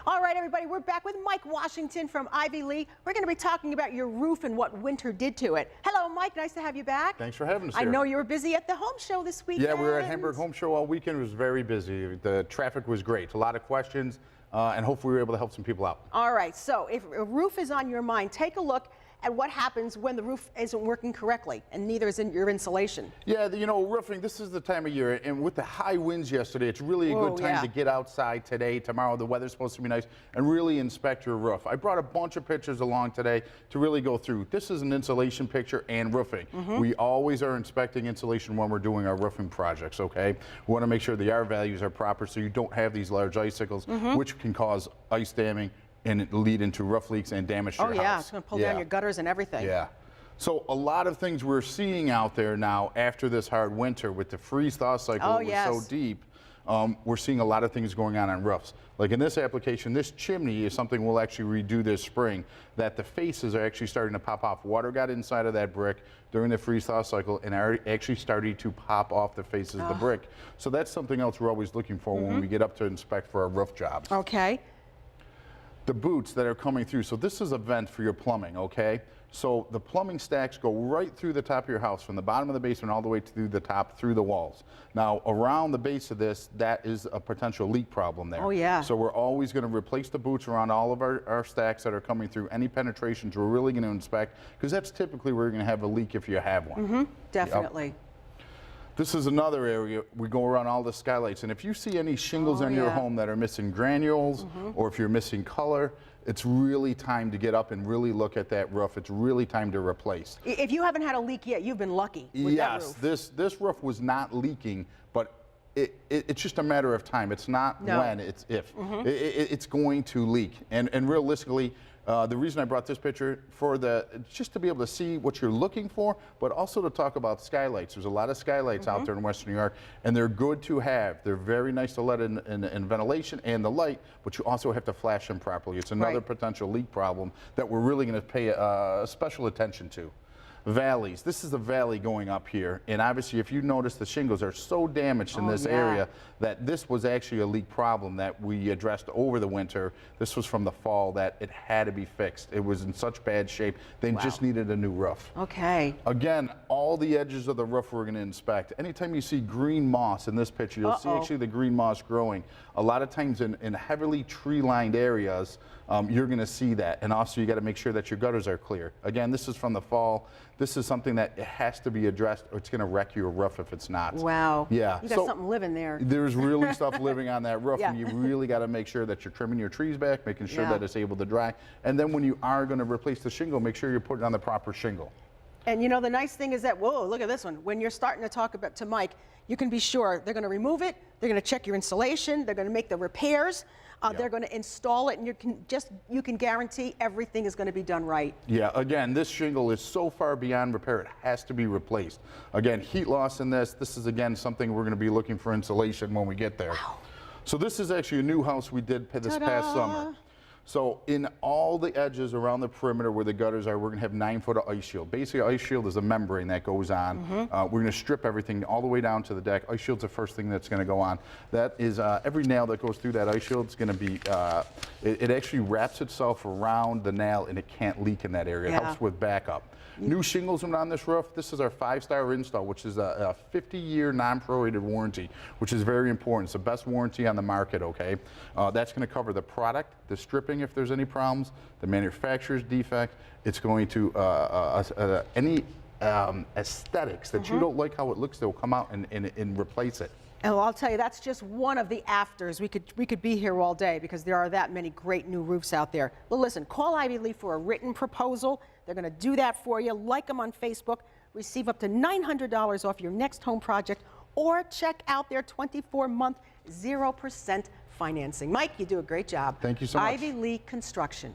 All right, everybody, we're back with Mike Washington from Ivy Lee. We're going to be talking about your roof and what winter did to it. Hello, Mike. Nice to have you back. Thanks for having us I here. know you were busy at the home show this weekend. Yeah, we were at Hamburg Home Show all weekend. It was very busy. The traffic was great. A lot of questions, and hopefully we were able to help some people out. All right, so if a roof is on your mind, take a look at what happens when the roof isn't working correctly, and neither is your insulation. Yeah, you know, roofing, this is the time of year, and with the high winds yesterday, it's really a good time to get outside today, tomorrow. The weather's supposed to be nice, and really inspect your roof. I brought a bunch of pictures along today to really go through. This is an insulation picture and roofing. We always are inspecting insulation when we're doing our roofing projects, okay? We want to make sure the R values are proper so you don't have these large icicles, which can cause ice damming and lead into roof leaks and damage to your house. Oh yeah, it's going to pull down your gutters and everything. Yeah. So a lot of things we're seeing out there now after this hard winter with the freeze-thaw cycle was so deep, we're seeing a lot of things going on roofs. Like in this application, this chimney is something we'll actually redo this spring, that the faces are actually starting to pop off. Water got inside of that brick during the freeze-thaw cycle and are actually starting to pop off the faces of the brick. So that's something else we're always looking for when we get up to inspect for our roof jobs. Okay. The boots that are coming through. So this is a vent for your plumbing, okay? So the plumbing stacks go right through the top of your house, from the bottom of the basement all the way to the top through the walls. Now, around the base of this, that is a potential leak problem there. Oh, yeah. So we're always going to replace the boots around all of our stacks that are coming through. Any penetrations, we're really going to inspect, because that's typically where you're going to have a leak if you have one. Definitely. Yep. This is another area. We go around all the skylights, and if you see any shingles on your home that are missing granules, or if you're missing color, it's really time to get up and really look at that roof. It's really time to replace. If you haven't had a leak yet, you've been lucky with that roof. Yes, this roof was not leaking, but it's just a matter of time. It's not when, it's if. It's going to leak, and realistically, the reason I brought this picture just to be able to see what you're looking for, but also to talk about skylights. There's a lot of skylights out there in Western New York, and they're good to have. They're very nice to let in ventilation and the light, but you also have to flash them properly. It's another potential leak problem that we're really going to pay special attention to. Valleys. This is a valley going up here, and obviously if you notice, the shingles are so damaged in this area that this was actually a leak problem that we addressed over the winter. This was from the fall, that it had to be fixed. It was in such bad shape, they just needed a new roof. Okay. Again, all the edges of the roof we're going to inspect. Anytime you see green moss in this picture, you'll see actually the green moss growing. A lot of times in heavily tree-lined areas, you're going to see that. And also you got to make sure that your gutters are clear. Again, this is from the fall. This is something that has to be addressed, or it's going to wreck your roof if it's not. Wow. Yeah. You got something living there. There's really stuff living on that roof, and you really got to make sure that you're trimming your trees back, making sure that it's able to dry. And then when you are going to replace the shingle, make sure you're putting on the proper shingle. And you know, the nice thing is that, whoa, look at this one. When you're starting to talk to Mike, you can be sure they're going to remove it, they're going to check your insulation, they're going to make the repairs, they're going to install it, and you can guarantee everything is going to be done right. Yeah, again, this shingle is so far beyond repair, it has to be replaced. Again, heat loss in this is again something we're going to be looking for insulation when we get there. Wow. So this is actually a new house we did this past summer. So in all the edges around the perimeter where the gutters are, we're going to have 9 foot of ice shield. Basically, ice shield is a membrane that goes on. We're going to strip everything all the way down to the deck. Ice shield's the first thing that's going to go on. That is every nail that goes through that ice shield is going to be, it actually wraps itself around the nail and it can't leak in that area. It helps with backup. New shingles went on this roof. This is our 5-star install, which is a 50-year non-prorated warranty, which is very important. It's the best warranty on the market, okay? That's going to cover the product, the stripping if there's any problems, the manufacturer's defect. It's going to, any aesthetics that you don't like how it looks, they'll come out and replace it. And I'll tell you, that's just one of the afters. We could be here all day because there are that many great new roofs out there. Well, listen, call Ivy Lee for a written proposal. They're going to do that for you. Like them on Facebook. Receive up to $900 off your next home project, or check out their 24-month 0% financing. Mike, you do a great job. Thank you so much. Ivy Lee Construction.